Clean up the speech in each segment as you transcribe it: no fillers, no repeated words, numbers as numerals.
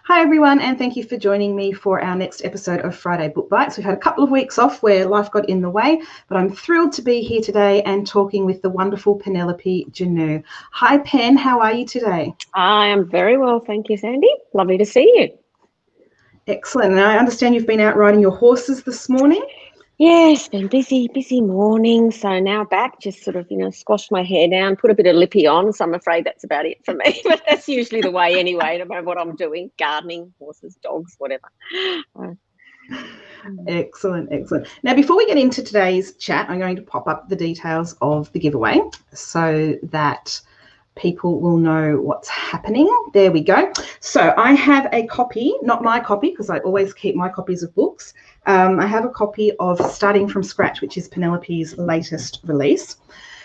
Hi everyone, and thank you for joining me for our next episode of Friday Book Bites. We've had a couple of weeks off where life got in the way, but I'm thrilled to be here today and talking with the wonderful Penelope Janu. Hi Pen, how are you today? I am very well, thank you, Sandy. Lovely to see you. Excellent. And I understand you've been out riding your horses this morning. Yeah, it's been busy morning. So now back, just sort of, squashed my hair down, put a bit of lippy on. So I'm afraid that's about it for me. But that's usually the way anyway, no matter what I'm doing, gardening, horses, dogs, whatever. Excellent. Now, before we get into today's chat, I'm going to pop up the details of the giveaway so that people will know what's happening. There we go. So I have a copy, not my copy, because I always keep my copies of books. I have a copy of Starting From Scratch, which is Penelope's latest release,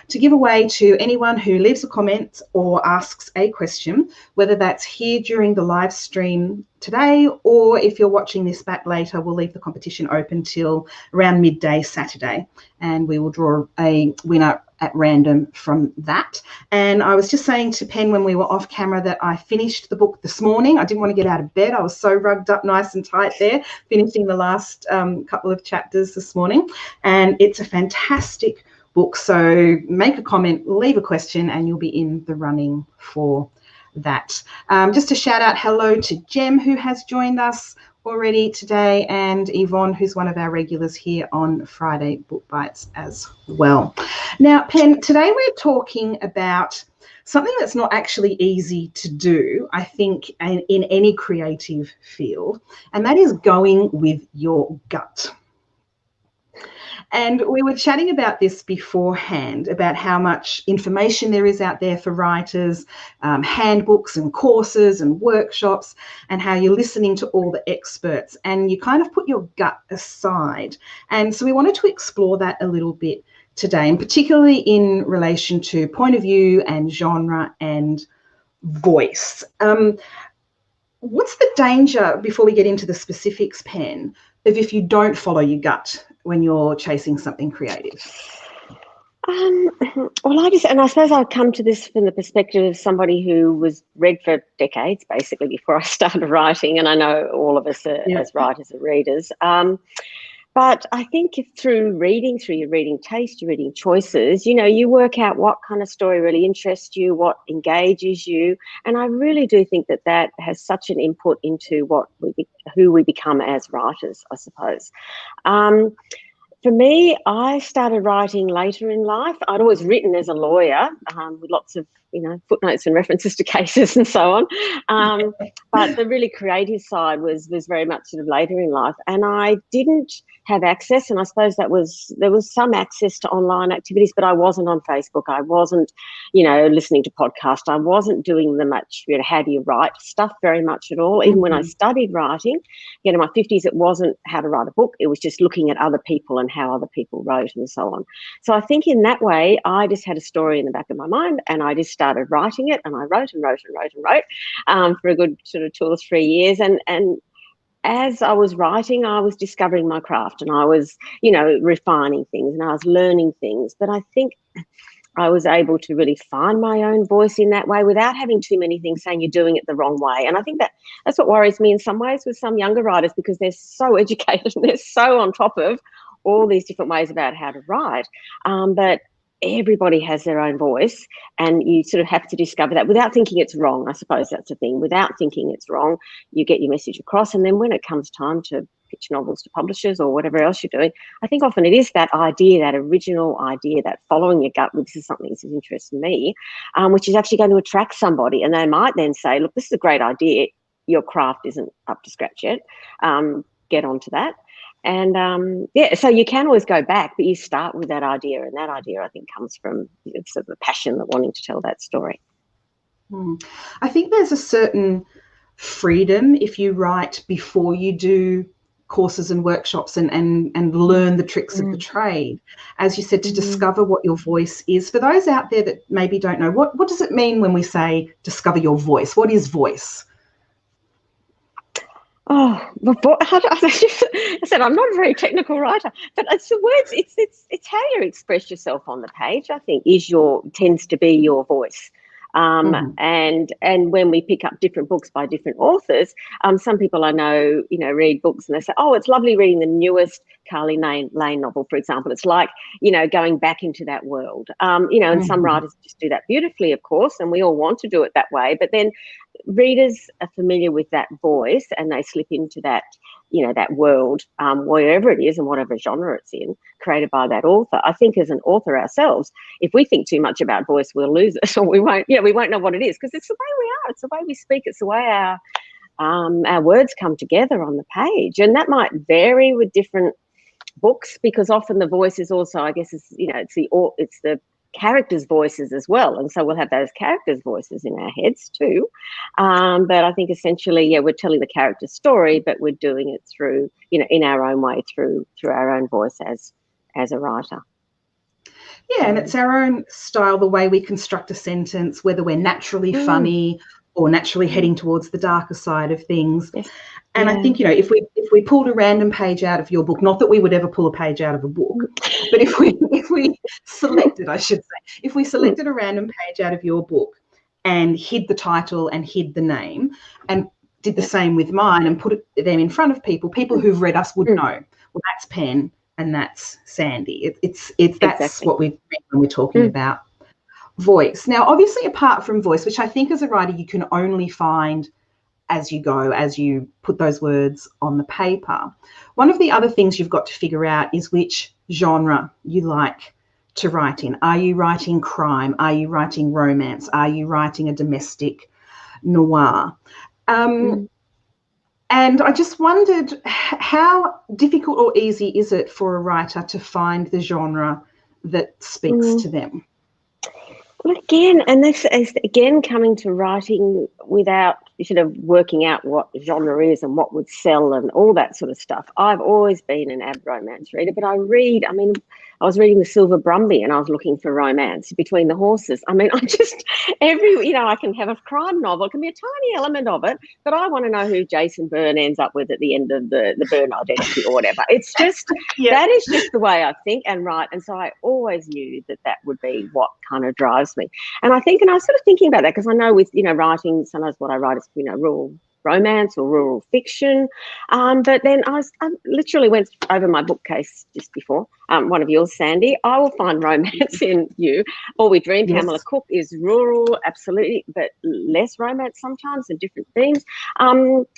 to give away to anyone who leaves a comment or asks a question, whether that's here during the live stream today, or if you're watching this back later, we'll leave the competition open till around midday Saturday, and we will draw a winner at random from that. And I was just saying to Pen when we were off camera that I finished the book this morning. I didn't want to get out of bed. I was so rugged up nice and tight there, finishing the last couple of chapters this morning. And it's a fantastic book. So make a comment, leave a question, and you'll be in the running for that. Just a shout out hello to Jem, who has joined us already today, and Yvonne, who's one of our regulars here on Friday Book Bites as well. Now, Pen, today we're talking about something that's not actually easy to do, I think, in any creative field, and that is going with your gut. And we were chatting about this beforehand, about how much information there is out there for writers, handbooks and courses and workshops, and how you're listening to all the experts and you kind of put your gut aside. And so we wanted to explore that a little bit today, and particularly in relation to point of view and genre and voice. What's the danger, before we get into the specifics, Pen, of if you don't follow your gut when you're chasing something creative? Well, I suppose I come to this from the perspective of somebody who was read for decades, basically, before I started writing, and I know all of us as writers are readers. But I think through your reading taste, your reading choices, you work out what kind of story really interests you, what engages you. And I really do think that has such an input into who we become as writers, I suppose. For me, I started writing later in life. I'd always written as a lawyer with lots of, footnotes and references to cases and so on. But the really creative side was very much sort of later in life. And I didn't have access, and I suppose there was some access to online activities, but I wasn't on Facebook. I wasn't, listening to podcasts. I wasn't doing the much, how do you write stuff very much at all. Even when I studied writing, in my 50s, it wasn't how to write a book. It was just looking at other people and how other people wrote and so on. So I think in that way, I just had a story in the back of my mind and I just started writing it, and I wrote for a good sort of 2 or 3 years. And as I was writing, I was discovering my craft, and I was, refining things, and I was learning things. But I think I was able to really find my own voice in that way without having too many things saying you're doing it the wrong way. And I think that's what worries me in some ways with some younger writers, because they're so educated and they're so on top of all these different ways about how to write. But everybody has their own voice, and you sort of have to discover that without thinking it's wrong. I suppose that's the thing. Without thinking it's wrong, you get your message across, and then when it comes time to pitch novels to publishers or whatever else you're doing, I think often it is that idea, that original idea, that following your gut with this is something that interests me, which is actually going to attract somebody, and they might then say, look, this is a great idea, your craft isn't up to scratch yet, get onto that. And so you can always go back, but you start with that idea, and that idea, I think, comes from sort of the passion of wanting to tell that story. I think there's a certain freedom if you write before you do courses and workshops and learn the tricks of the trade, as you said, to discover what your voice is. For those out there that maybe don't know, what does it mean when we say discover your voice? What is voice? Oh, I said I'm not a very technical writer, but it's the words. It's how you express yourself on the page, I think, tends to be your voice. And when we pick up different books by different authors, some people I know, read books and they say, oh, it's lovely reading the newest Carly Lane novel, for example. It's like, going back into that world. And some writers just do that beautifully, of course, and we all want to do it that way. But then readers are familiar with that voice and they slip into that, that world, wherever it is and whatever genre it's in, created by that author. I think as an author ourselves, if we think too much about voice, we'll lose it, or we won't know what it is, because it's the way we are, it's the way we speak, it's the way our words come together on the page. And that might vary with different books, because often the voice is also, I guess, it's the characters' voices as well, and so we'll have those characters' voices in our heads too. But I think essentially, we're telling the character's story, but we're doing it through, in our own way, through our own voice as a writer. Yeah, and it's our own style, the way we construct a sentence, whether we're naturally funny or naturally heading towards the darker side of things. Yes. And I think, if we pulled a random page out of your book, not that we would ever pull a page out of a book, but if we selected, I should say, if we selected a random page out of your book and hid the title and hid the name and did the same with mine and put them in front of people who've read us would know, well, that's Pen and that's Sandy. That's exactly what we mean when we're talking about voice. Now, obviously, apart from voice, which I think as a writer you can only find as you go, as you put those words on the paper, one of the other things you've got to figure out is which genre you like to write in. Are you writing crime? Are you writing romance? Are you writing a domestic noir? And I just wondered, how difficult or easy is it for a writer to find the genre that speaks to them? Well, again, and this is again coming to writing without sort of working out what genre is and what would sell and all that sort of stuff. I've always been an avid romance reader, but I was reading The Silver Brumby and I was looking for romance between the horses. I can have a crime novel, it can be a tiny element of it, but I want to know who Jason Byrne ends up with at the end of the Byrne identity or whatever. It's just, that is just the way I think and write. And so I always knew that would be what kind of drives me. And I was sort of thinking about that, because I know with, writing, sometimes what I write is, rural romance or rural fiction. But then I literally went over my bookcase just before, one of yours, Sandy. I will find romance in you. All We Dream, yes. Pamela Cook is rural, absolutely, but less romance sometimes and different themes.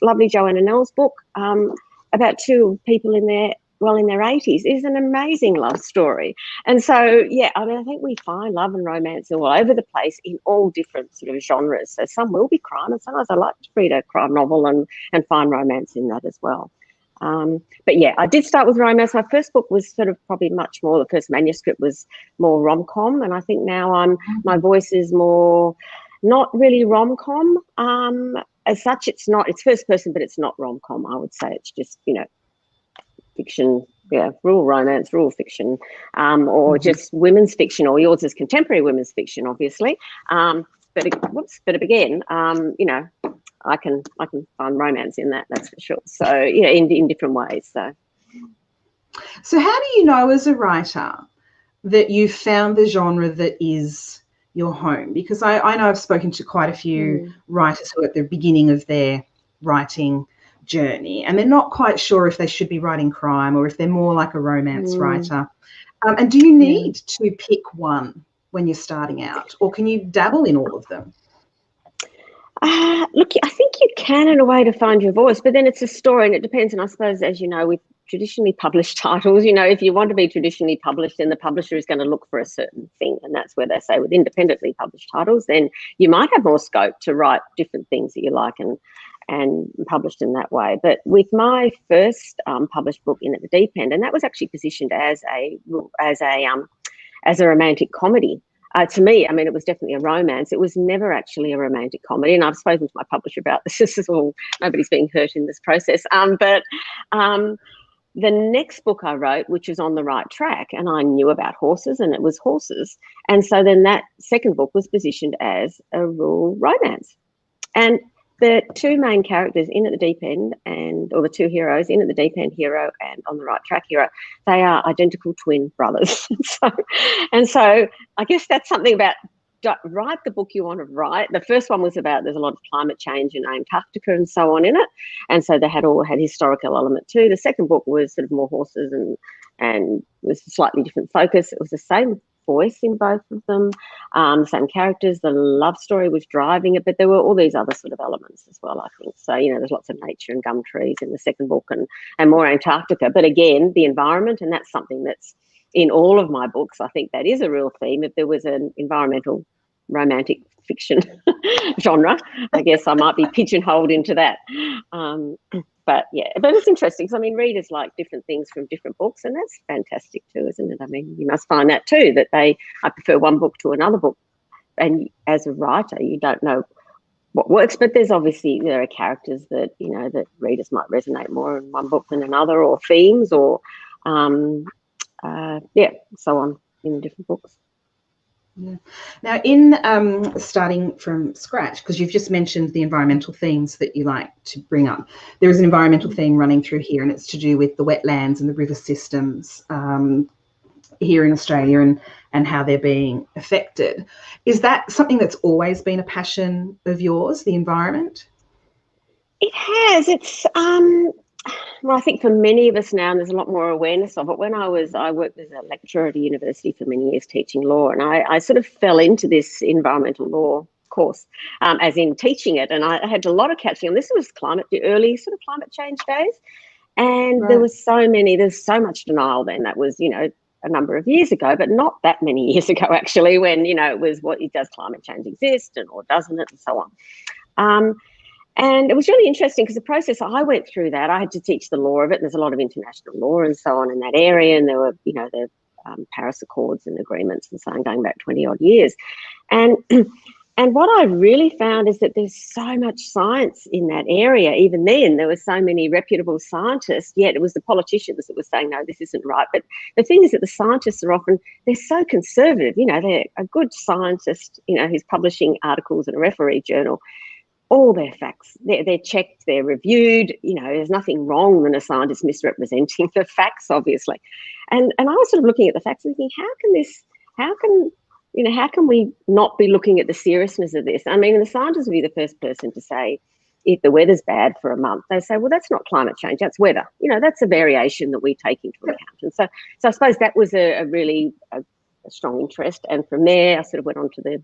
Lovely Joanna Nell's book about two people in their 80s is an amazing love story. And so, I think we find love and romance all over the place in all different sort of genres. So some will be crime, and sometimes I like to read a crime novel and find romance in that as well. But I did start with romance. My first book was sort of probably much more, the first manuscript was more rom-com, and I think now my voice is more not really rom-com. As such, it's first person, but it's not rom-com, I would say. It's just, fiction, rural romance, rural fiction, or just women's fiction, or yours is contemporary women's fiction, obviously. But again, I can find romance in that, that's for sure. So in different ways. So how do you know as a writer that you've found the genre that is your home? Because I know I've spoken to quite a few writers who are at the beginning of their writing journey and they're not quite sure if they should be writing crime or if they're more like a romance writer. And do you need to pick one when you're starting out, or can you dabble in all of them? Look, I think you can in a way to find your voice, but then it's a story and it depends. And I suppose, as you know, with traditionally published titles, if you want to be traditionally published, then the publisher is going to look for a certain thing. And that's where they say with independently published titles, then you might have more scope to write different things that you like and published in that way. But with my first published book, In at the Deep End, and that was actually positioned as a romantic comedy. To me, it was definitely a romance. It was never actually a romantic comedy. And I've spoken to my publisher about this. This is all, nobody's being hurt in this process. But the next book I wrote, which was On the Right Track, and I knew about horses and it was horses. And so then that second book was positioned as a rural romance. And the two main characters, In at the Deep End, or the two heroes, In at the Deep End hero and On the Right Track hero, they are identical twin brothers. So I guess that's something about write the book you want to write. The first one was about, there's a lot of climate change in Antarctica and so on in it, and so they had historical element too. The second book was sort of more horses and was a slightly different focus. It was the same voice in both of them, same characters. The love story was driving it, but there were all these other sort of elements as well, I think. So, you know, there's lots of nature and gum trees in the second book, and more Antarctica. But again, the environment, and that's something that's in all of my books. I think that is a real theme. If there was an environmental romantic fiction genre, I guess I might be pigeonholed into that. But yeah, but it's interesting because I mean, readers like different things from different books, and that's fantastic too, isn't it? I mean, you must find that too, that I prefer one book to another book, and as a writer, you don't know what works, but there are characters that, you know, that readers might resonate more in one book than another, or themes, or so on in different books. Yeah. Now, in starting from scratch, because you've just mentioned the environmental themes that you like to bring up, there is an environmental theme running through here, and it's to do with the wetlands and the river systems here in Australia and how they're being affected. Is that something that's always been a passion of yours, the environment? It has. It's well, I think for many of us now, and there's a lot more awareness of it. When I worked as a lecturer at a university for many years teaching law, and I sort of fell into this environmental law course, as in teaching it, and I had a lot of catching on. This was the early sort of climate change days, and Right. there's so much denial then. That was, you know, a number of years ago, but not that many years ago actually, when, you know, it was does climate change exist, or doesn't it, and so on. And it was really interesting because the process I went through, that I had to teach the law of it. There's a lot of international law and so on in that area, and there were, you know, the Paris Accords and agreements and so on going back 20 odd years. And what I really found is that there's so much science in that area. Even then, there were so many reputable scientists, yet it was the politicians that were saying, no, this isn't right. But the thing is that the scientists are often, they're so conservative. You know, they're a good scientist, you know, who's publishing articles in a referee journal. All their facts, they're checked, they're reviewed. You know, there's nothing wrong than a scientist misrepresenting the facts, obviously. And I was sort of looking at the facts and thinking, how can we not be looking at the seriousness of this? I mean, the scientists would be the first person to say, if the weather's bad for a month, they say, well, that's not climate change, that's weather. You know, that's a variation that we take into account. And so I suppose that was a really strong interest. And from there, I sort of went on to the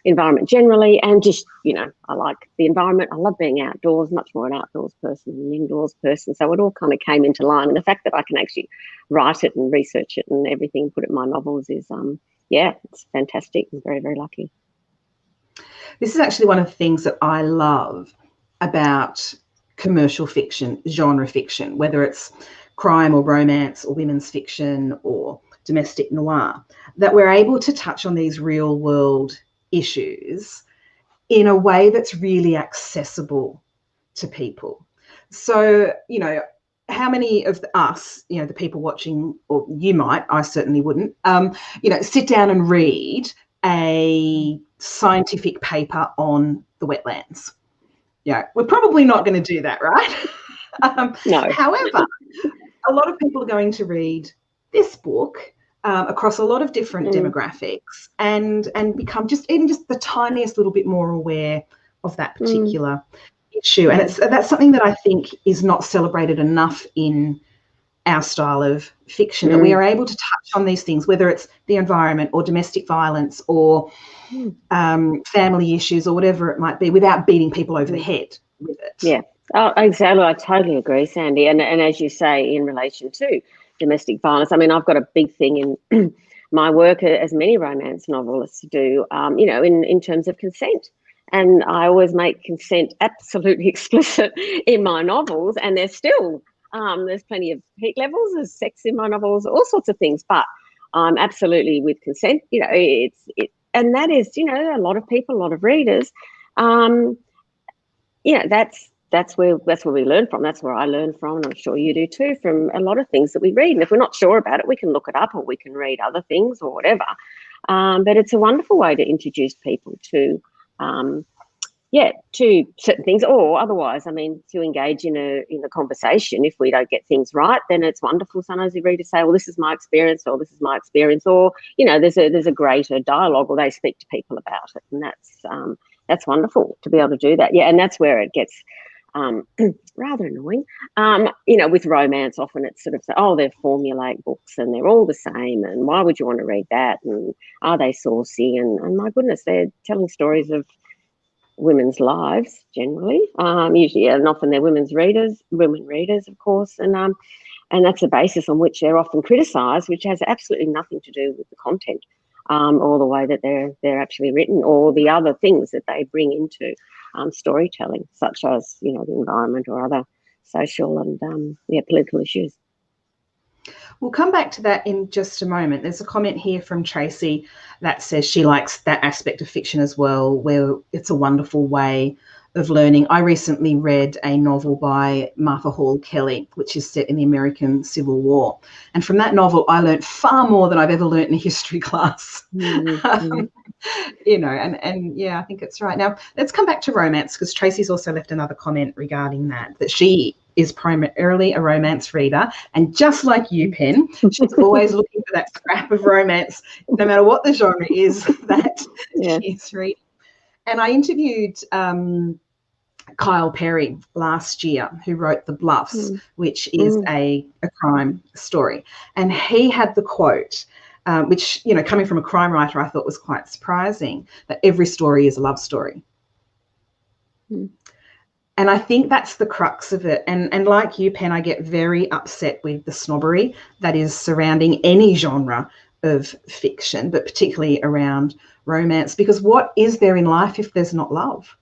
environment generally, and just, you know, I like the environment. I love being outdoors, much more an outdoors person than an indoors person. So it all kind of came into line, and the fact that I can actually write it and research it and everything, put it in my novels is, it's fantastic. I'm very, very lucky. This is actually one of the things that I love about commercial fiction, genre fiction, whether it's crime or romance or women's fiction or domestic noir, that we're able to touch on these real world issues in a way that's really accessible to people. So, you know, how many of us, you know, the people watching, or you might, I certainly wouldn't, you know, sit down and read a scientific paper on the wetlands? Yeah, we're probably not going to do that, right? No. However, a lot of people are going to read this book across a lot of different demographics and become just the tiniest little bit more aware of that particular issue. And that's something that I think is not celebrated enough in our style of fiction, that we are able to touch on these things, whether it's the environment or domestic violence or family issues or whatever it might be, without beating people over the head with it. Yeah. Oh, exactly. I totally agree, Sandy. And as you say, in relation to domestic violence, I mean, I've got a big thing in my work, as many romance novelists do, you know, in terms of consent. And I always make consent absolutely explicit in my novels, and there's still, there's plenty of heat levels, there's sex in my novels, all sorts of things, but I'm absolutely with consent. You know, and that is, you know, a lot of people, a lot of readers, that's where we learn from. That's where I learn from, and I'm sure you do too, from a lot of things that we read. And if we're not sure about it, we can look it up, or we can read other things or whatever. But it's a wonderful way to introduce people to, to certain things, or otherwise, I mean, to engage in a conversation. If we don't get things right, then it's wonderful sometimes the readers say, well, this is my experience, or this is my experience, or, you know, there's a greater dialogue, or they speak to people about it. And that's wonderful to be able to do that. Yeah, and that's where it gets rather annoying. You know, with romance, often it's sort of, oh, they're formulaic books and they're all the same, and why would you want to read that? And are they saucy? And my goodness, they're telling stories of women's lives generally, usually, and often they're women readers, of course, and that's the basis on which they're often criticised, which has absolutely nothing to do with the content, or the way that they're actually written, or the other things that they bring into storytelling, such as, you know, the environment or other social and political issues. We'll come back to that in just a moment. There's a comment here from Tracy that says she likes that aspect of fiction as well, where it's a wonderful way of learning. I recently read a novel by Martha Hall Kelly, which is set in the American Civil War. And from that novel, I learned far more than I've ever learned in a history class. Mm-hmm. You know, and yeah, I think it's right. Now, let's come back to romance, because Tracy's also left another comment regarding that she is primarily a romance reader. And just like you, Pen, she's always looking for that scrap of romance, no matter what the genre is that she's reading. And I interviewed Kyle Perry last year, who wrote The Bluffs, which is a crime story. And he had the quote, which, you know, coming from a crime writer, I thought was quite surprising, that every story is a love story. And I think that's the crux of it. And like you, Pen, I get very upset with the snobbery that is surrounding any genre of fiction, but particularly around romance, because what is there in life if there's not love?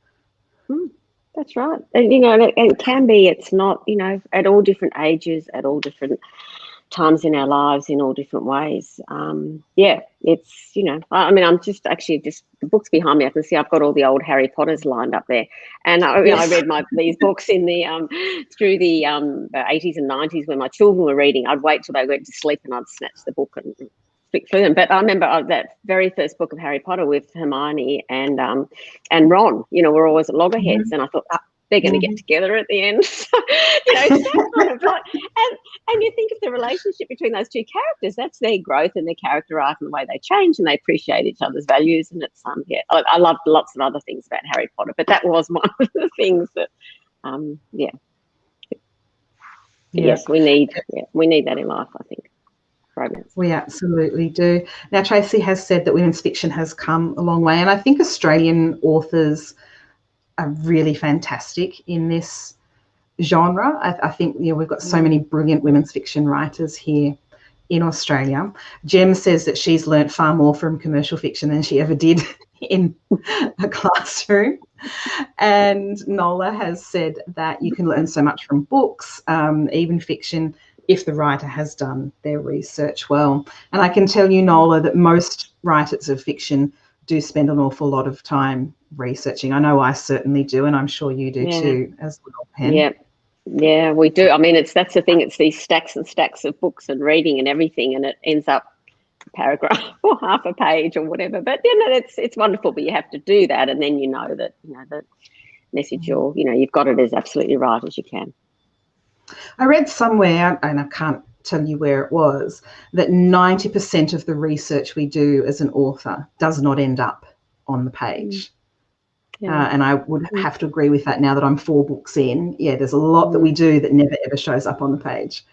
That's right. And, you know, it can be, it's not, you know, at all different ages, at all different times in our lives, in all different ways. It's, you know, I mean, I'm just the books behind me, I can see I've got all the old Harry Potters lined up there. And I read these books in the through the 80s and 90s when my children were reading. I'd wait till they went to sleep and I'd snatch the book and flick through them. But I remember that very first book of Harry Potter with Hermione and Ron, you know, we're always at loggerheads. And I thought, they're going to get together at the end. So, you know, it's that kind of like, and you think of the relationship between those two characters, that's their growth and their character arc and the way they change, and they appreciate each other's values. And it's, I loved lots of other things about Harry Potter, but that was one of the things that, yes, we need that in life, I think. Romance. We absolutely do. Now, Tracy has said that women's fiction has come a long way, and I think Australian authors are really fantastic in this genre. I think, you know, we've got so many brilliant women's fiction writers here in Australia. Jem says that she's learnt far more from commercial fiction than she ever did in a classroom. And Nola has said that you can learn so much from books, even fiction, if the writer has done their research well. And I can tell you, Nola, that most writers of fiction do spend an awful lot of time researching. I know I certainly do, and I'm sure you do too as well, Pen. Yeah, we do. I mean, that's the thing. It's these stacks and stacks of books and reading and everything, and it ends up a paragraph or half a page or whatever. But you know, it's wonderful. But you have to do that, and then you know that the message you've got it as absolutely right as you can. I read somewhere, and I can't tell you where it was, that 90% of the research we do as an author does not end up on the page. And I would have to agree with that now that I'm 4 books in. Yeah, there's a lot that we do that never ever shows up on the page.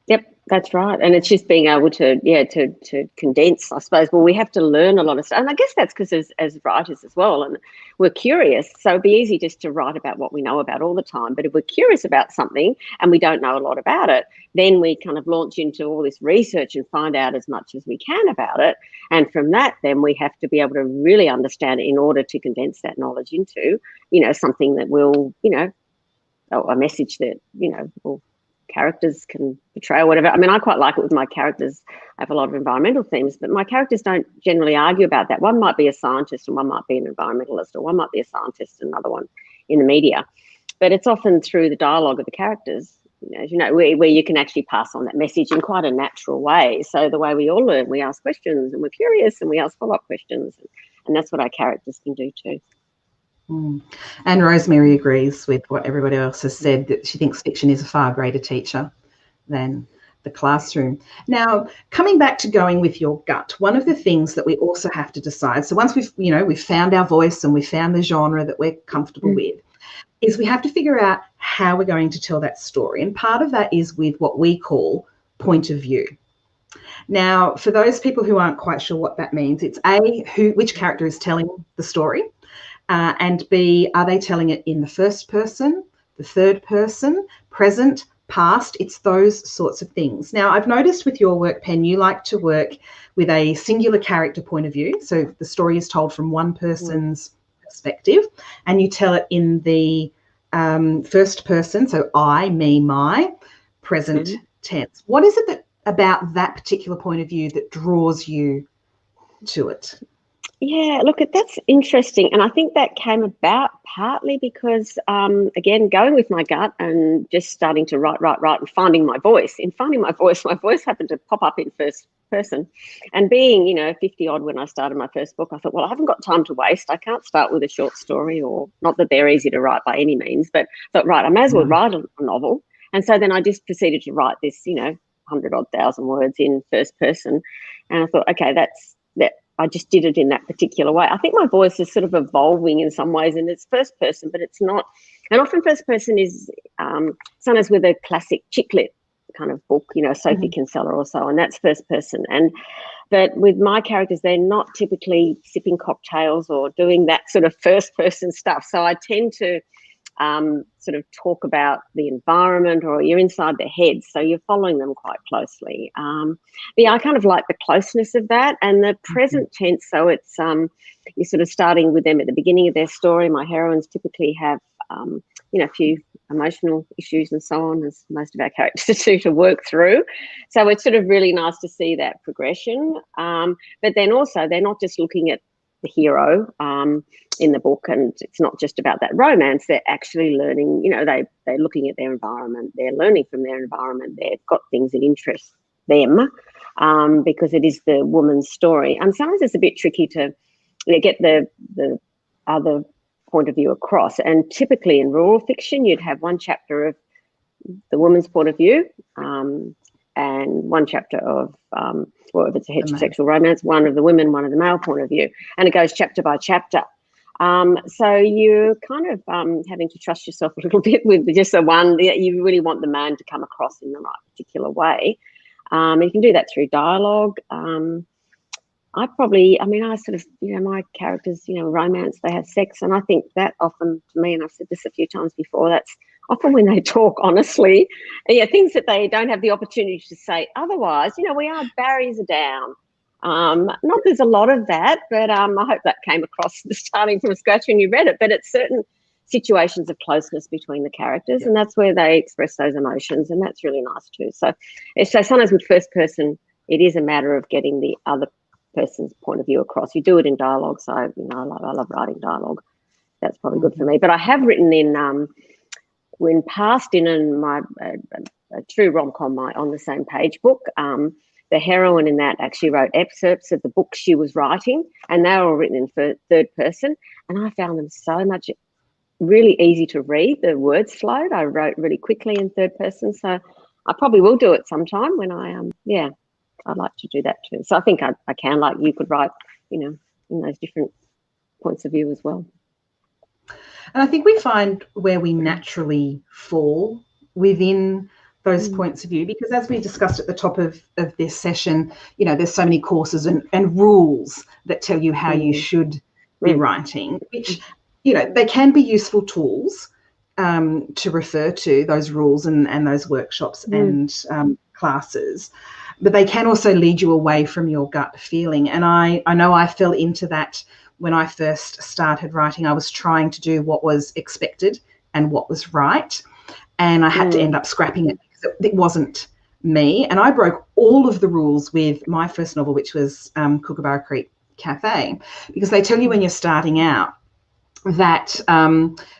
Yep, that's right. And it's just being able to condense, I suppose. Well, we have to learn a lot of stuff. And I guess that's because as writers as well, and we're curious. So it'd be easy just to write about what we know about all the time. But if we're curious about something and we don't know a lot about it, then we kind of launch into all this research and find out as much as we can about it. And from that, then we have to be able to really understand it in order to condense that knowledge into, you know, something that will, you know, a message that, you know, will characters can portray or whatever. I mean, I quite like it with my characters. I have a lot of environmental themes, but my characters don't generally argue about that. One might be a scientist and one might be an environmentalist, or one might be a scientist and another one in the media. But it's often through the dialogue of the characters, you know, where you can actually pass on that message in quite a natural way. So the way we all learn, we ask questions and we're curious and we ask follow-up questions, and that's what our characters can do too. And Rosemary agrees with what everybody else has said, that she thinks fiction is a far greater teacher than the classroom. Now, coming back to going with your gut, one of the things that we also have to decide, so once we've found our voice and we've found the genre that we're comfortable with, is we have to figure out how we're going to tell that story. And part of that is with what we call point of view. Now, for those people who aren't quite sure what that means, it's A, which character is telling the story, and B, are they telling it in the first person, the third person, present, past? It's those sorts of things. Now, I've noticed with your work, Pen, you like to work with a singular character point of view. So the story is told from one person's perspective, and you tell it in the first person, so I, me, my, present tense. What is it about that particular point of view that draws you to it? Yeah, look, that's interesting. And I think that came about partly because, again, going with my gut and just starting to write and finding my voice. In finding my voice happened to pop up in first person. And being, 50 odd when I started my first book, I thought, well, I haven't got time to waste. I can't start with a short story, or not that they're easy to write by any means, but I thought, right, I may as well write a novel. And so then I just proceeded to write this, 100,000 words in first person. And I thought, okay, that's that. I just did it in that particular way. I think my voice is sort of evolving in some ways, and it's first person, but it's not. And often first person is sometimes with a classic chick lit kind of book, Sophie Kinsella or so, and that's first person. But with my characters, they're not typically sipping cocktails or doing that sort of first person stuff. So I tend to sort of talk about the environment, or you're inside their heads, so you're following them quite closely. But yeah, I kind of like the closeness of that, and the present tense. So it's you're sort of starting with them at the beginning of their story. My heroines typically have a few emotional issues and so on, as most of our characters do, to work through. So it's sort of really nice to see that progression. But then also they're not just looking at the hero in the book, and it's not just about that romance. They're actually learning, they're looking at their environment, they're learning from their environment, they've got things that interest them, because it is the woman's story. And sometimes it's a bit tricky to get the other point of view across. And typically in rural fiction, you'd have one chapter of the woman's point of view, and one chapter of, well, if it's a heterosexual romance, one of the women, one of the male point of view, and it goes chapter by chapter. So you're kind of having to trust yourself a little bit with just the one. You really want the man to come across in the right particular way. You can do that through dialogue. I sort of, my characters, romance, they have sex, and I think that often, to me, and I've said this a few times before, that's often when they talk honestly, things that they don't have the opportunity to say otherwise. Barriers are down. Not there's a lot of that, but I hope that came across starting from scratch when you read it. But it's certain situations of closeness between the characters, and that's where they express those emotions, and that's really nice too. So sometimes with first person, it is a matter of getting the other person's point of view across. You do it in dialogue, so I love writing dialogue. That's probably good for me. But I have written in my a true rom-com, my On the Same Page book. The heroine in that actually wrote excerpts of the book she was writing, and they were all written in third person, and I found them so much really easy to read. The words flowed. I wrote really quickly in third person, so I probably will do it sometime when I'd like to do that too. So I think I can, like you could write, in those different points of view as well. And I think we find where we naturally fall within those points of view, because as we discussed at the top of this session, there's so many courses and rules that tell you how you should be writing, which, they can be useful tools to refer to, those rules and those workshops and classes. But they can also lead you away from your gut feeling. And I know I fell into that when I first started writing. I was trying to do what was expected and what was right. And I had to end up scrapping it because it wasn't me. And I broke all of the rules with my first novel, which was Kookaburra Creek Cafe, because they tell you when you're starting out that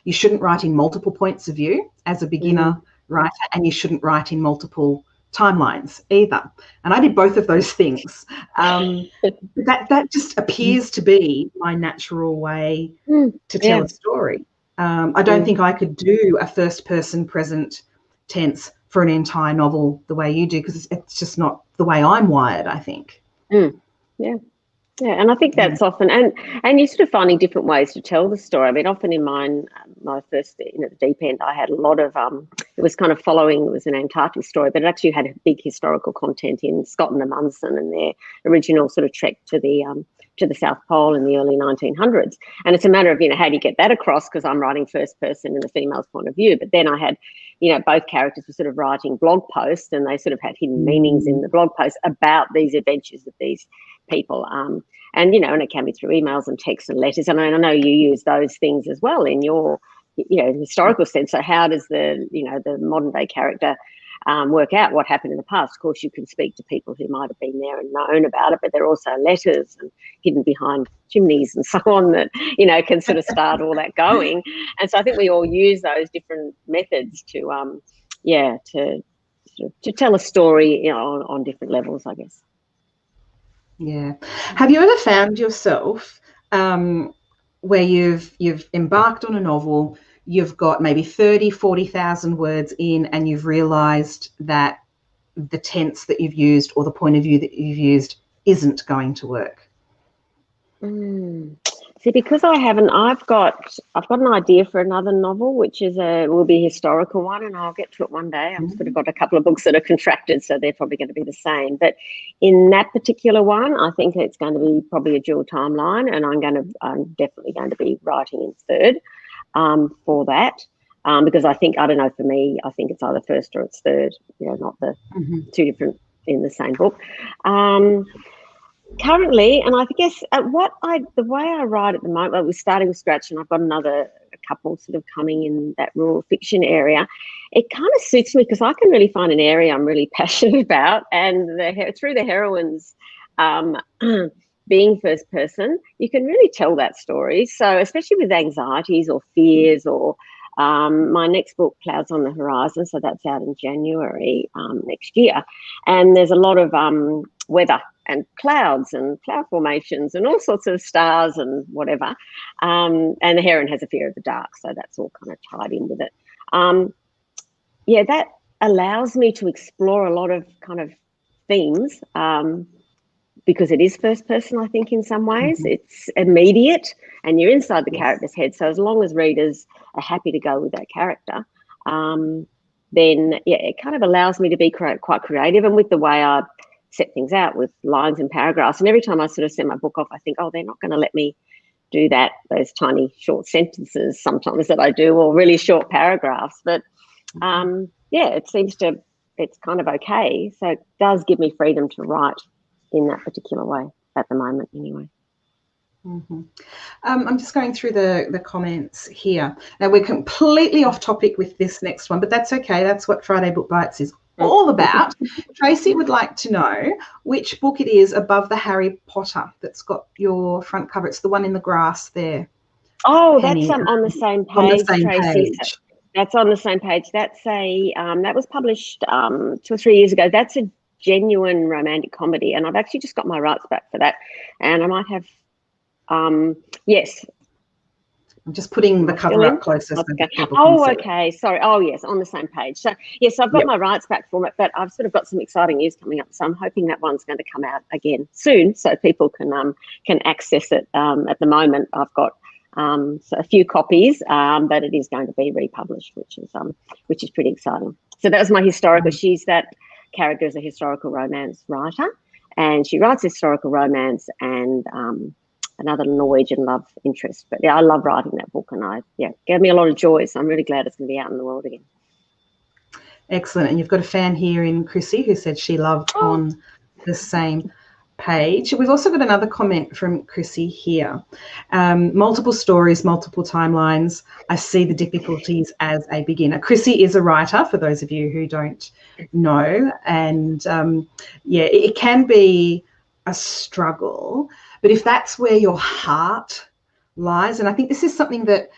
you shouldn't write in multiple points of view as a beginner writer, and you shouldn't write in multiple timelines either. And I did both of those things. That just appears to be my natural way to tell a story. I don't think I could do a first person present tense for an entire novel the way you do, because it's just not the way I'm wired, I think. Yeah, and I think that's often, and you're sort of finding different ways to tell the story. I mean, often in mine, my first, at the deep end, I had a lot of, it was kind of following, it was an Antarctic story, but it actually had a big historical content in Scott and Amundsen and their original sort of trek to the South Pole in the early 1900s. And it's a matter of, how do you get that across? Because I'm writing first person in the female's point of view. But then I had, both characters were sort of writing blog posts, and they sort of had hidden meanings in the blog posts about these adventures of these people. And it can be through emails and texts and letters. And I know you use those things as well in your, historical sense. So how does the modern day character work out what happened in the past? Of course, you can speak to people who might have been there and known about it, but there are also letters and hidden behind chimneys and so on that, can sort of start all that going. And so I think we all use those different methods to tell a story, on different levels, I guess. Yeah. Have you ever found yourself where you've embarked on a novel, you've got maybe 30, 40,000 words in, and you've realised that the tense that you've used or the point of view that you've used isn't going to work? See, because I've got an idea for another novel, which will be a historical one, and I'll get to it one day. I've sort of got a couple of books that are contracted, so they're probably going to be the same. But in that particular one, I think it's going to be probably a dual timeline, and I'm definitely going to be writing in third for that. Because I don't know, for me, I think it's either first or it's third, not the two different in the same book. Currently, and I guess the way I write at the moment, we're starting with scratch, and I've got a couple sort of coming in that rural fiction area. It kind of suits me because I can really find an area I'm really passionate about, and through the heroines being first person, you can really tell that story. So especially with anxieties or fears or my next book, Clouds on the Horizon, so that's out in January next year, and there's a lot of weather and clouds and cloud formations and all sorts of stars and whatever. And the heroine has a fear of the dark, so that's all kind of tied in with it. That allows me to explore a lot of kind of themes because it is first person, I think, in some ways. It's immediate and you're inside the character's head. So as long as readers are happy to go with that character, then, it kind of allows me to be quite creative. And with the way I set things out with lines and paragraphs, and every time I sort of send my book off, I think, they're not going to let me do those tiny short sentences sometimes that I do, or really short paragraphs. But it's kind of okay. So it does give me freedom to write in that particular way at the moment anyway. I'm just going through the comments here. Now, we're completely off topic with this next one, but that's okay. That's what Friday Book Bites is all about. Tracy would like to know which book it is above the Harry Potter that's got your front cover. It's the one in the grass there. Oh, Penny. That's on the same page, on the same Tracy. Page. That's on the same page. That's that was published 2 or 3 years ago. That's a genuine romantic comedy, and I've actually just got my rights back for that, and I might have yes. I'm just putting the cover up closer. So okay. Sorry. Oh, yes, on the same page. So, yes, I've got my rights back from it, but I've sort of got some exciting news coming up. So I'm hoping that one's going to come out again soon, so people can access it. At the moment, I've got a few copies, but it is going to be republished, which is pretty exciting. So that was my historical. That character is a historical romance writer, and she writes historical romance and another Norwegian love interest. But I love writing that book, and gave me a lot of joy. So I'm really glad it's going to be out in the world again. Excellent. And you've got a fan here in Chrissy who said she loved On the Same Page. We've also got another comment from Chrissy here. Multiple stories, multiple timelines. I see the difficulties as a beginner. Chrissy is a writer, for those of you who don't know. And it can be a struggle. But if that's where your heart lies, and I think this is something that,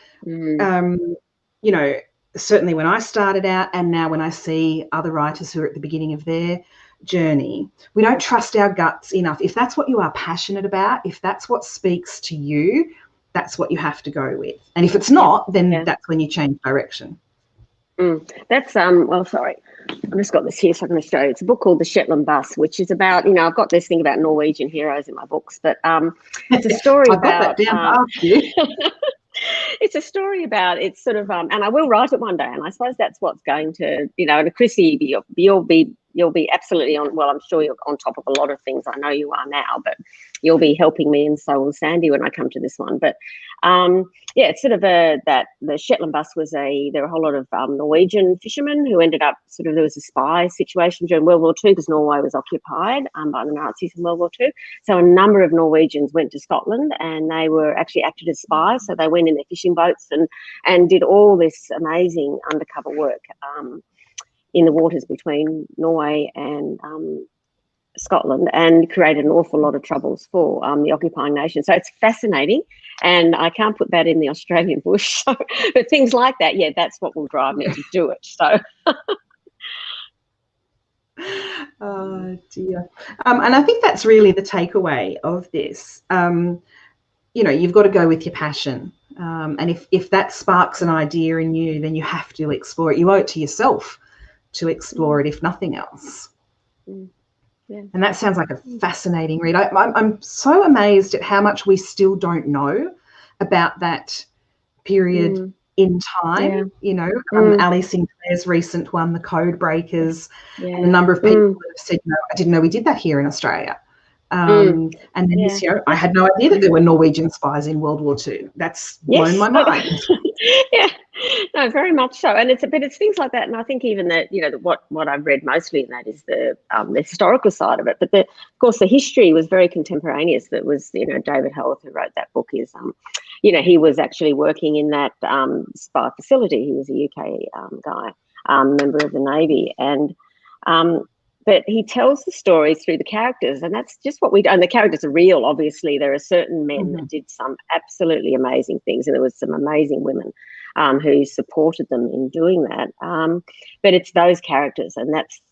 certainly when I started out, and now when I see other writers who are at the beginning of their journey, we don't trust our guts enough. If that's what you are passionate about, if that's what speaks to you, that's what you have to go with. And if it's not, then that's when you change direction. That's well, sorry, I've just got this here so I can show you. It's a book called The Shetland Bus, which is about, I've got this thing about Norwegian heroes in my books, but it's a story about it's a story about, it's sort of and I will write it one day, and I suppose that's what's going to, and Chrissy, you'll be absolutely on, well, I'm sure you're on top of a lot of things. I know you are now, but you'll be helping me, and so will Sandy when I come to this one. But it's sort of that the Shetland Bus was there were a whole lot of Norwegian fishermen who ended up there was a spy situation during World War II, because Norway was occupied by the Nazis in World War II. So a number of Norwegians went to Scotland, and they were actually acted as spies. So they went in their fishing boats and did all this amazing undercover work in the waters between Norway and Scotland, and created an awful lot of troubles for the occupying nation. So it's fascinating, and I can't put that in the Australian bush. So, but things like that, that's what will drive me to do it. So. Oh dear. And I think that's really the takeaway of this. You've got to go with your passion. And if that sparks an idea in you, then you have to explore it. You owe it to yourself to explore it, if nothing else. Yeah. And that sounds like a fascinating read. I'm so amazed at how much we still don't know about that period in time. Ali Sinclair's recent one, The Code Breakers, and a number of people that have said, I didn't know we did that here in Australia. And then this year, I had no idea that there were Norwegian spies in World War II. That's blown my mind. No, very much so. And it's things like that. And I think even that, what I've read mostly in that is the historical side of it. But of course, the history was very contemporaneous. That was, David Howarth, who wrote that book, is, he was actually working in that spy facility. He was a UK guy, member of the Navy. And but he tells the stories through the characters, and that's just what we do. And the characters are real, obviously. There are certain men that did some absolutely amazing things, and there was some amazing women who supported them in doing that. But it's those characters, and that's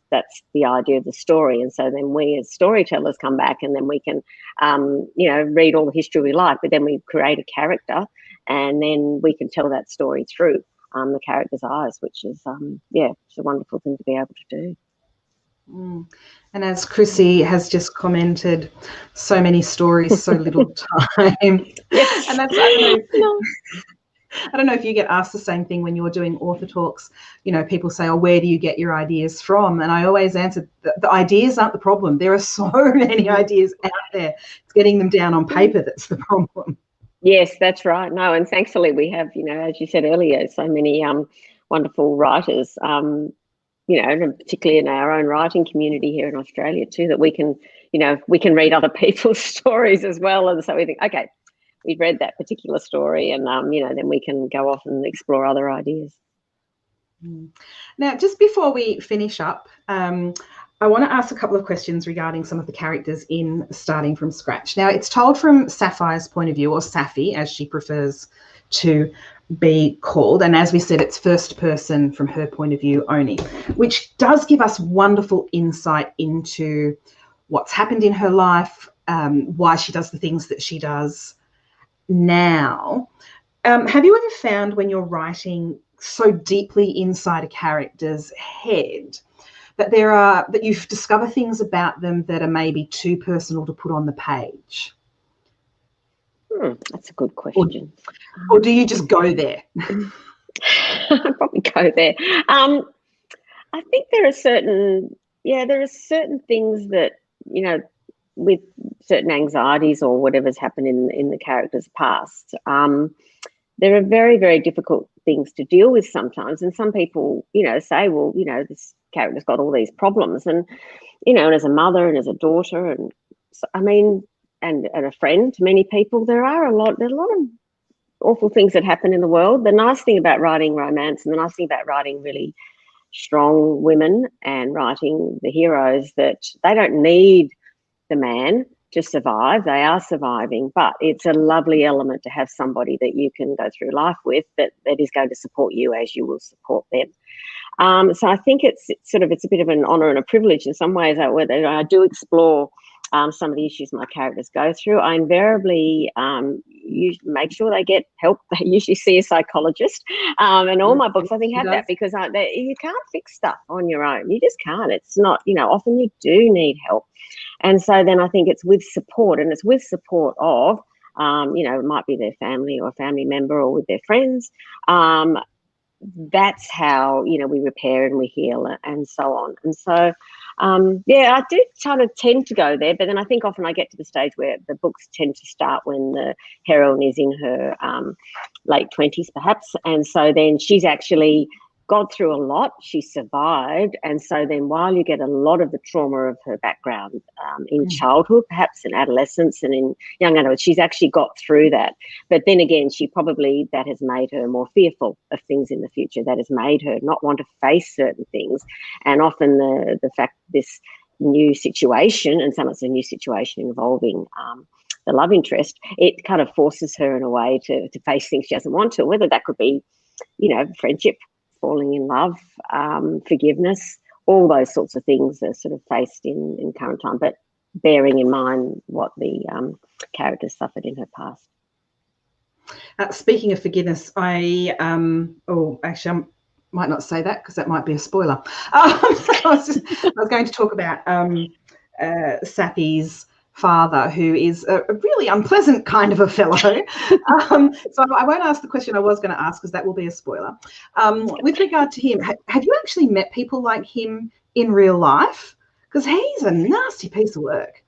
the idea of the story. And so then we as storytellers come back, and then we can, read all the history we like, but then we create a character, and then we can tell that story through the character's eyes, which is, it's a wonderful thing to be able to do. And as Chrissy has just commented, so many stories, so little time. Yes. And that's, I don't know if you get asked the same thing when you're doing author talks. People say, where do you get your ideas from? And I always answer, the ideas aren't the problem. There are so many ideas out there. It's getting them down on paper that's the problem. Yes, that's right. No, and thankfully we have, as you said earlier, so many wonderful writers, and particularly in our own writing community here in Australia too, that we can read other people's stories as well. And so we think, okay, we've read that particular story, and then we can go off and explore other ideas. Now, just before we finish up, I want to ask a couple of questions regarding some of the characters in Starting from Scratch. Now, it's told from Sapphire's point of view, or Sapphi, as she prefers to be called. And as we said, it's first person from her point of view only, which does give us wonderful insight into what's happened in her life, why she does the things that she does now. Have you ever found when you're writing so deeply inside a character's head that you discover things about them that are maybe too personal to put on the page? That's a good question. Or do you just go there? I'd probably go there. I think there are certain things that, with certain anxieties or whatever's happened in the character's past, there are very, very difficult things to deal with sometimes. And some people, say, well, this character's got all these problems, and, and as a mother and as a daughter, and so, and a friend to many people, there are a lot of awful things that happen in the world. The nice thing about writing romance, and the nice thing about writing really strong women and writing the heroes, that they don't need the man to survive. They are surviving, but it's a lovely element to have somebody that you can go through life with that is going to support you as you will support them. So I think it's a bit of an honour and a privilege in some ways. Where I do explore some of the issues my characters go through. I invariably make sure they get help. They usually see a psychologist. And all my books, I think, have that, because you can't fix stuff on your own. You just can't. It's not, often you do need help. And so then I think it's with support, and it's with support of, it might be their family or a family member, or with their friends. That's how, we repair and we heal and so on. And so, I do kind of tend to go there, but then I think often I get to the stage where the books tend to start when the heroine is in her late 20s perhaps. And so then she's actually got through a lot, she survived, and so then while you get a lot of the trauma of her background in childhood, perhaps in adolescence and in young adults, she's actually got through that. But then again, that has made her more fearful of things in the future. That has made her not want to face certain things. And often the fact this new situation, and sometimes a new situation involving the love interest, it kind of forces her in a way to face things she doesn't want to, whether that could be, friendship, falling in love, forgiveness, all those sorts of things are sort of faced in current time, but bearing in mind what the character suffered in her past. Speaking of forgiveness, I might not say that because that might be a spoiler. I was going to talk about Sapphi's father, who is a really unpleasant kind of a fellow. So I won't ask the question I was going to ask because that will be a spoiler. With regard to him, have you actually met people like him in real life? Because he's a nasty piece of work.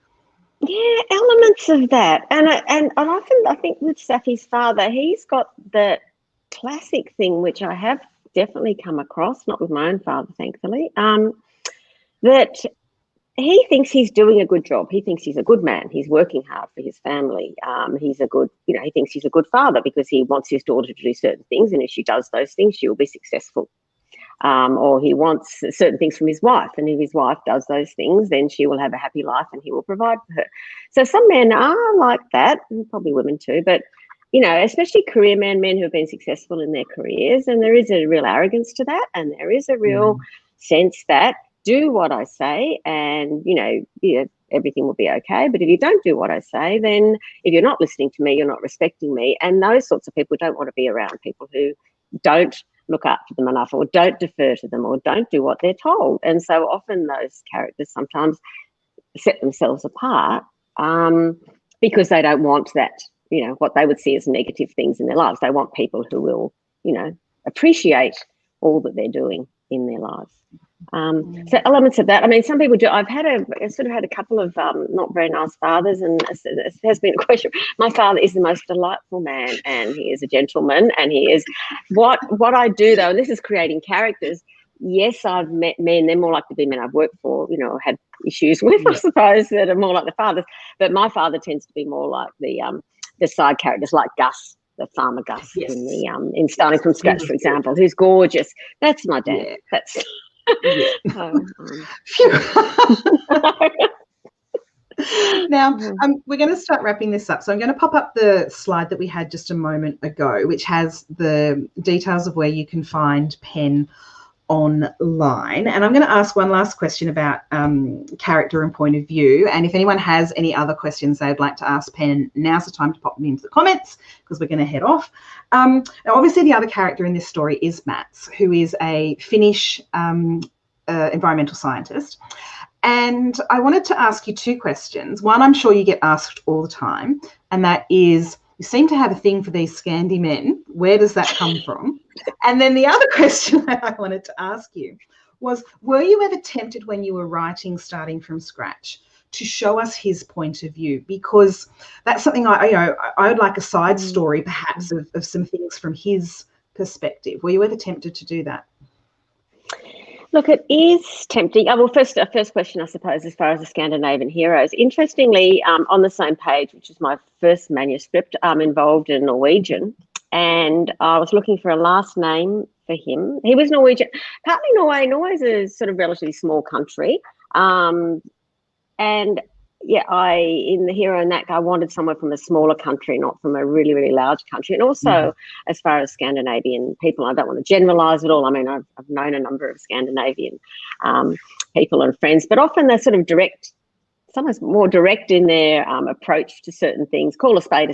Yeah, elements of that. And often I think with Sapphi's father, he's got the classic thing, which I have definitely come across, not with my own father, thankfully, that he thinks he's doing a good job. He thinks he's a good man. He's working hard for his family. He's a good, he thinks he's a good father because he wants his daughter to do certain things. And if she does those things, she will be successful. Or he wants certain things from his wife. And if his wife does those things, then she will have a happy life and he will provide for her. So some men are like that, and probably women too, but, especially career men who have been successful in their careers. And there is a real arrogance to that. And there is a real sense that do what I say and, everything will be okay. But if you don't do what I say, then if you're not listening to me, you're not respecting me. And those sorts of people don't want to be around people who don't look after them enough or don't defer to them or don't do what they're told. And so often those characters sometimes set themselves apart because they don't want that, what they would see as negative things in their lives. They want people who will, appreciate all that they're doing in their lives. So elements of that. I mean, some people do. I've had a couple of not very nice fathers, and it has been a question. My father is the most delightful man, and he is a gentleman, and he is what I do though. And this is creating characters. Yes, I've met men. They're more likely to be men I've worked for. Had issues with, I suppose, that are more like the fathers. But my father tends to be more like the side characters, like Gus. The farmer Gus in Starting from Scratch, for example, who's gorgeous. That's my dad. Yeah. That's Now, we're going to start wrapping this up. So I'm going to pop up the slide that we had just a moment ago, which has the details of where you can find Pen online. And I'm going to ask one last question about character and point of view. And if anyone has any other questions they'd like to ask Pen, now's the time to pop them into the comments because we're going to head off. Now, obviously, the other character in this story is Mats, who is a Finnish environmental scientist. And I wanted to ask you two questions. One, I'm sure you get asked all the time, and that is, you seem to have a thing for these Scandi men. Where does that come from? And then the other question that I wanted to ask you was, were you ever tempted when you were writing Starting from Scratch to show us his point of view? Because that's something I would like a side story perhaps of some things from his perspective. Were you ever tempted to do that? Look, it is tempting. Well, first question, I suppose, as far as the Scandinavian heroes. Interestingly, on the same page, which is my first manuscript, involved a Norwegian, and I was looking for a last name for him. He was Norwegian, partly Norway. Norway's a sort of relatively small country, and in the hero and that guy, wanted someone from a smaller country, not from a really, really large country. And also, as far as Scandinavian people, I don't want to generalize it all. I mean, I've known a number of Scandinavian people and friends, but often they're sort of direct, sometimes more direct in their approach to certain things. Call a spade,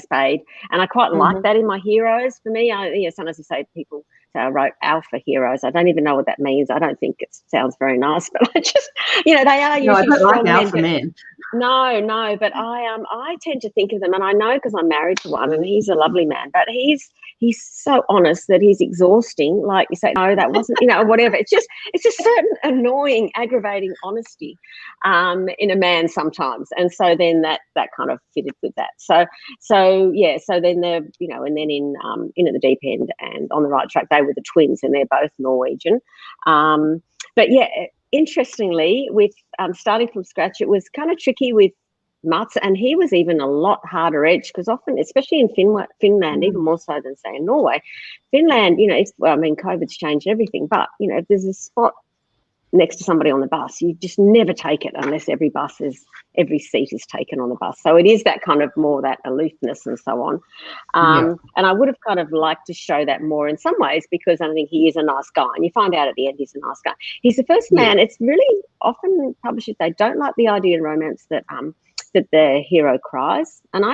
and I quite like that in my heroes. For me, sometimes I say to people, so I wrote alpha heroes. I don't even know what that means. I don't think it sounds very nice, but I just, they are usually no, I don't like strong alpha men. No, but I tend to think of them, and I know because I'm married to one, and he's a lovely man, but he's so honest that he's exhausting. Like you say, no, that wasn't, whatever. It's just certain annoying, aggravating honesty in a man sometimes, and so then that kind of fitted with that. So then they're, and then in at the deep end and on the right track, they were the twins, and they're both Norwegian. But yeah. Interestingly, with starting from scratch, it was kind of tricky with Mats, and he was even a lot harder edge because often, especially in Finland, even more so than say in Norway, Finland, COVID's changed everything, but if there's a spot next to somebody on the bus, you just never take it unless every seat is taken on the bus. So it is that kind of more that aloofness and so on. And I would have kind of liked to show that more in some ways because I think he is a nice guy. And you find out at the end he's a nice guy. He's the first man. It's really often publishers, they don't like the idea in romance that the hero cries. And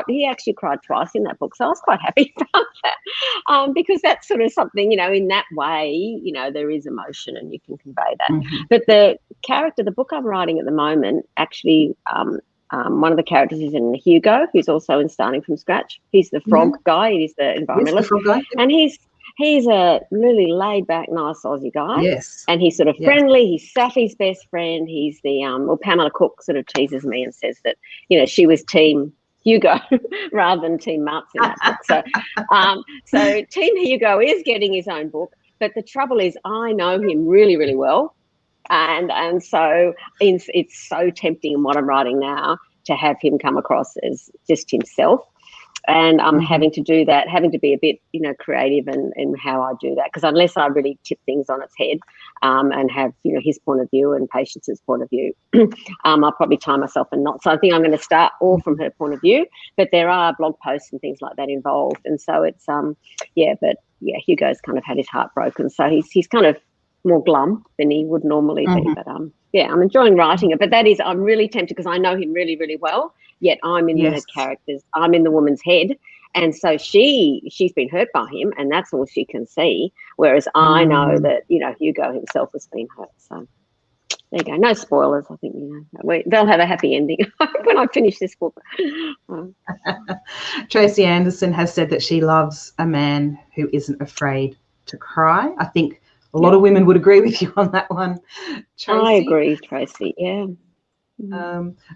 he actually cried twice in that book. So I was quite happy about that because that's sort of something, in that way, there is emotion and you can convey that. But the book I'm writing at the moment, actually, one of the characters is in Hugo, who's also in Starting from Scratch. He's the frog guy. He's the environmentalist. The frog guy. And he's a really laid-back, nice Aussie guy. Yes. And he's sort of friendly. He's Safi's best friend. He's the Pamela Cook sort of teases me and says that, she was team Hugo rather than team Mats in that book. So team Hugo is getting his own book, but the trouble is I know him really, really well. And so it's so tempting in what I'm writing now to have him come across as just himself. And I'm having to do that, having to be a bit, creative in how I do that. Because unless I really tip things on its head and have, his point of view and Patience's point of view, I'll probably tie myself in knots. So I think I'm going to start all from her point of view. But there are blog posts and things like that involved. And so it's, Hugo's kind of had his heart broken. So he's kind of more glum than he would normally be. But I'm enjoying writing it. But I'm really tempted because I know him really, really well. Yet I'm in the characters. I'm in the woman's head, and so she's been hurt by him, and that's all she can see. Whereas I know that Hugo himself has been hurt. So there you go. No spoilers. I think they'll have a happy ending when I finish this book. Tracy Anderson has said that she loves a man who isn't afraid to cry. I think a lot of women would agree with you on that one, Tracy. I agree, Tracy. Yeah.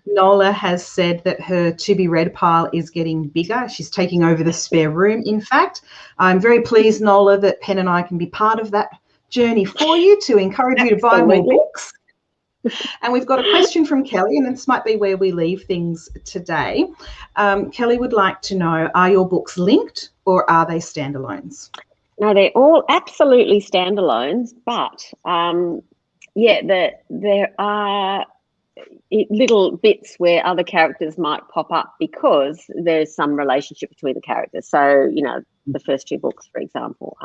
Nola has said that her to be read pile is getting bigger. She's taking over the spare room. In fact, I'm very pleased, Nola, that Pen and I can be part of that journey for you to encourage you to buy more books. And we've got a question from Kelly, and this might be where we leave things today. Kelly would like to know, are your books linked or are they standalones? No, they're all absolutely standalones, but there are little bits where other characters might pop up because there's some relationship between the characters. So, the first two books, for example.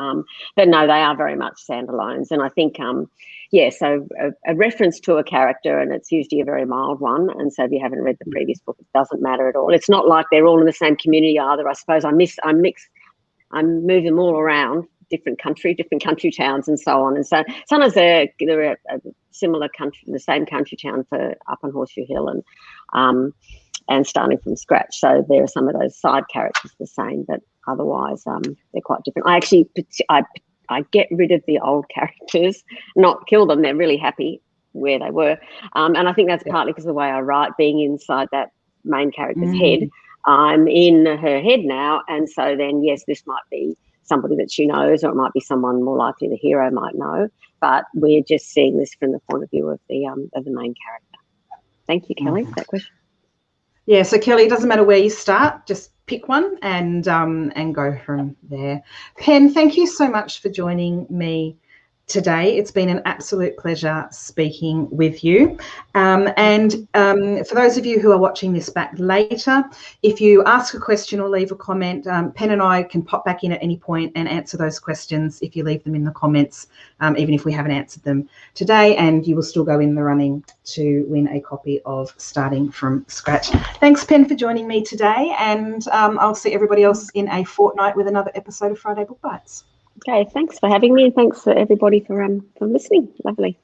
But no, they are very much standalones. And I think, so a reference to a character, and it's usually a very mild one. And so if you haven't read the previous book, it doesn't matter at all. It's not like they're all in the same community either. I suppose I'm moving them all around. Different country towns and so on. And so sometimes they're a similar country, the same country town for Up on Horseshoe Hill and Starting from Scratch. So there are some of those side characters the same, but otherwise they're quite different. I get rid of the old characters, not kill them. They're really happy where they were. And I think that's partly because of the way I write, being inside that main character's head. I'm in her head now. And so then, yes, this might be somebody that she knows, or it might be someone more likely the hero might know, but we're just seeing this from the point of view of the main character. Thank you, Kelly, for that question. Yeah, so Kelly, it doesn't matter where you start, just pick one and go from there. Pen, thank you so much for joining me today. It's been an absolute pleasure speaking with you. For those of you who are watching this back later, if you ask a question or leave a comment, Pen and I can pop back in at any point and answer those questions if you leave them in the comments, even if we haven't answered them today, and you will still go in the running to win a copy of Starting from Scratch. Thanks, Pen, for joining me today, and I'll see everybody else in a fortnight with another episode of Friday Book Bites. Okay, thanks for having me, and thanks for everybody for listening. Lovely.